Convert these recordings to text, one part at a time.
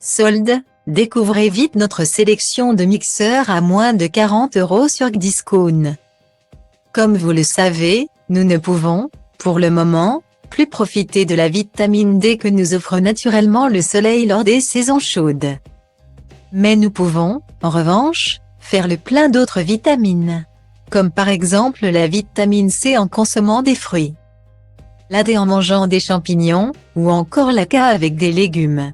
Solde, découvrez vite notre sélection de mixeurs à moins de 40 € sur Xdiscount. Comme vous le savez, nous ne pouvons, pour le moment, plus profiter de la vitamine D que nous offre naturellement le soleil lors des saisons chaudes. Mais nous pouvons, en revanche, faire le plein d'autres vitamines. Comme par exemple la vitamine C en consommant des fruits, la D en mangeant des champignons, ou encore la K avec des légumes.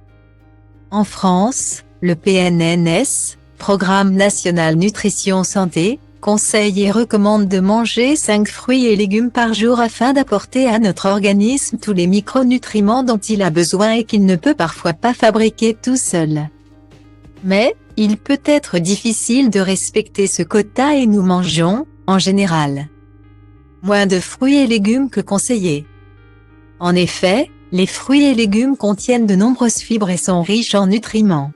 En France, le PNNS, Programme National Nutrition Santé, conseille et recommande de manger 5 fruits et légumes par jour afin d'apporter à notre organisme tous les micronutriments dont il a besoin et qu'il ne peut parfois pas fabriquer tout seul. Mais, il peut être difficile de respecter ce quota et nous mangeons, en général, moins de fruits et légumes que conseillé. En effet, les fruits et légumes contiennent de nombreuses fibres et sont riches en nutriments.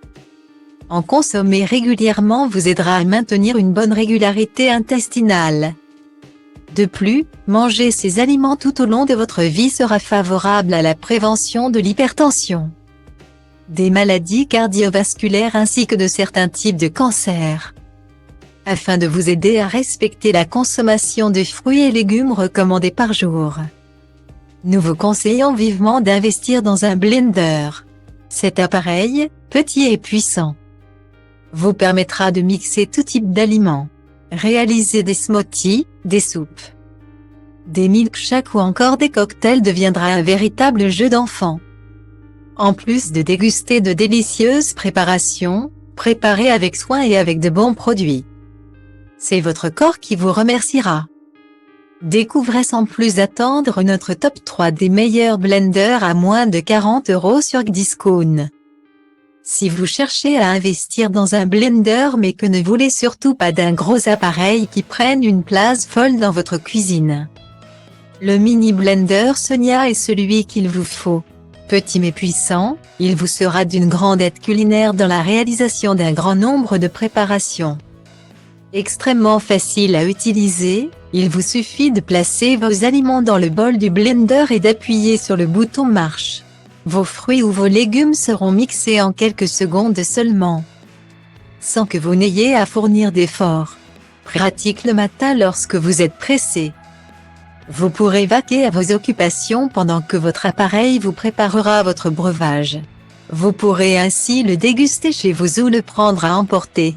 En consommer régulièrement vous aidera à maintenir une bonne régularité intestinale. De plus, manger ces aliments tout au long de votre vie sera favorable à la prévention de l'hypertension, des maladies cardiovasculaires ainsi que de certains types de cancers. Afin de vous aider à respecter la consommation de fruits et légumes recommandés par jour, nous vous conseillons vivement d'investir dans un blender. Cet appareil, petit et puissant, vous permettra de mixer tout type d'aliments, réaliser des smoothies, des soupes, des milkshakes ou encore des cocktails deviendra un véritable jeu d'enfant. En plus de déguster de délicieuses préparations, préparées avec soin et avec de bons produits, c'est votre corps qui vous remerciera. Découvrez sans plus attendre notre top 3 des meilleurs blenders à moins de 40 € sur Xdiscount. Si vous cherchez à investir dans un blender mais que ne voulez surtout pas d'un gros appareil qui prenne une place folle dans votre cuisine, le mini blender Sonia est celui qu'il vous faut. Petit mais puissant, il vous sera d'une grande aide culinaire dans la réalisation d'un grand nombre de préparations. Extrêmement facile à utiliser, il vous suffit de placer vos aliments dans le bol du blender et d'appuyer sur le bouton marche. Vos fruits ou vos légumes seront mixés en quelques secondes seulement, sans que vous n'ayez à fournir d'efforts. Pratique le matin lorsque vous êtes pressé. Vous pourrez vaquer à vos occupations pendant que votre appareil vous préparera votre breuvage. Vous pourrez ainsi le déguster chez vous ou le prendre à emporter.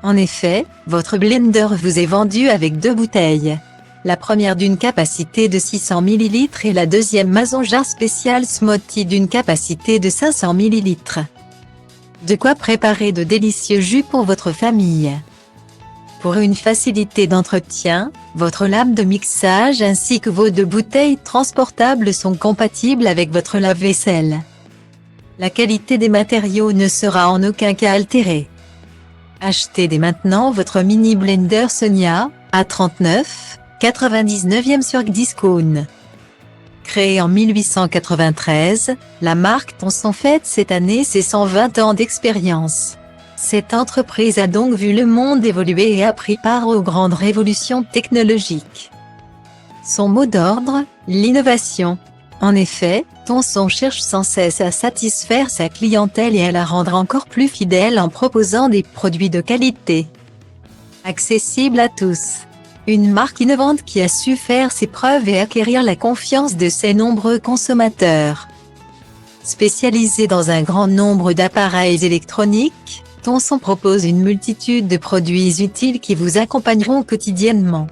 En effet, votre blender vous est vendu avec 2 bouteilles. La première d'une capacité de 600 ml et la deuxième Mason Jar Special Smoothie d'une capacité de 500 ml. De quoi préparer de délicieux jus pour votre famille. Pour une facilité d'entretien, votre lame de mixage ainsi que vos 2 bouteilles transportables sont compatibles avec votre lave-vaisselle. La qualité des matériaux ne sera en aucun cas altérée. Achetez dès maintenant votre mini blender Sonia, à 39,99 € sur Xdiscount. Créée en 1893, la marque Tonson fête cette année ses 120 ans d'expérience. Cette entreprise a donc vu le monde évoluer et a pris part aux grandes révolutions technologiques. Son mot d'ordre, l'innovation. En effet, Tonson cherche sans cesse à satisfaire sa clientèle et à la rendre encore plus fidèle en proposant des produits de qualité, accessibles à tous. Une marque innovante qui a su faire ses preuves et acquérir la confiance de ses nombreux consommateurs. Spécialisée dans un grand nombre d'appareils électroniques, Tonson propose une multitude de produits utiles qui vous accompagneront quotidiennement.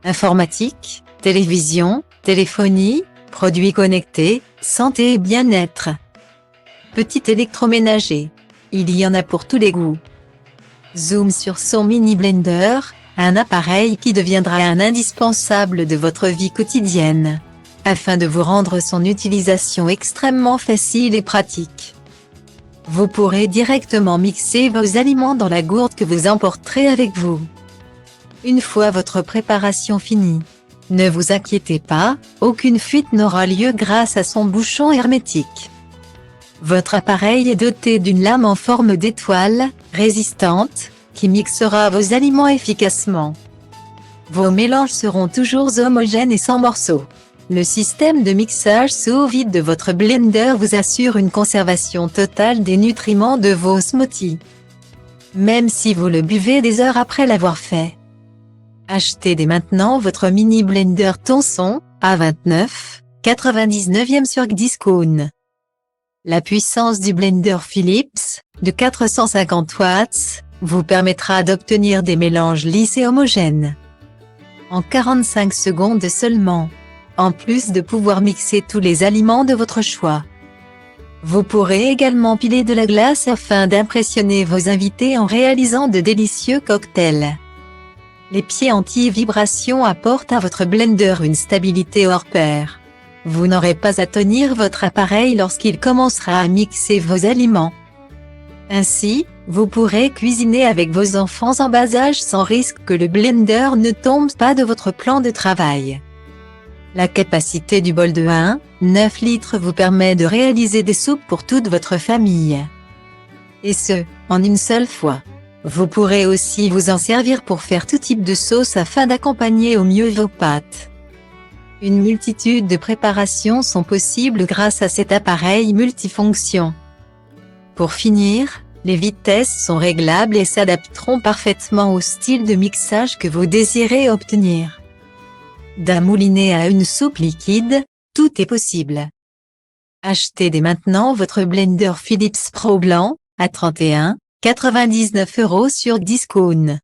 Informatique, télévision, téléphonie, produits connectés, santé et bien-être. Petit électroménager. Il y en a pour tous les goûts. Zoom sur son mini blender, un appareil qui deviendra un indispensable de votre vie quotidienne, afin de vous rendre son utilisation extrêmement facile et pratique. Vous pourrez directement mixer vos aliments dans la gourde que vous emporterez avec vous. Une fois votre préparation finie, ne vous inquiétez pas, aucune fuite n'aura lieu grâce à son bouchon hermétique. Votre appareil est doté d'une lame en forme d'étoile, résistante, qui mixera vos aliments efficacement. Vos mélanges seront toujours homogènes et sans morceaux. Le système de mixage sous vide de votre blender vous assure une conservation totale des nutriments de vos smoothies, même si vous le buvez des heures après l'avoir fait. Achetez dès maintenant votre mini blender Tonson à 29,99 sur Discount. La puissance du blender Philips, de 450 watts, vous permettra d'obtenir des mélanges lisses et homogènes en 45 secondes seulement, en plus de pouvoir mixer tous les aliments de votre choix. Vous pourrez également piler de la glace afin d'impressionner vos invités en réalisant de délicieux cocktails. Les pieds anti-vibration apportent à votre blender une stabilité hors pair. Vous n'aurez pas à tenir votre appareil lorsqu'il commencera à mixer vos aliments. Ainsi, vous pourrez cuisiner avec vos enfants en bas âge sans risque que le blender ne tombe pas de votre plan de travail. La capacité du bol de 1,9 litres vous permet de réaliser des soupes pour toute votre famille. Et ce, en une seule fois. Vous pourrez aussi vous en servir pour faire tout type de sauce afin d'accompagner au mieux vos pâtes. Une multitude de préparations sont possibles grâce à cet appareil multifonction. Pour finir, les vitesses sont réglables et s'adapteront parfaitement au style de mixage que vous désirez obtenir. D'un moulinet à une soupe liquide, tout est possible. Achetez dès maintenant votre blender Philips Pro blanc, à 31,99 sur Discount.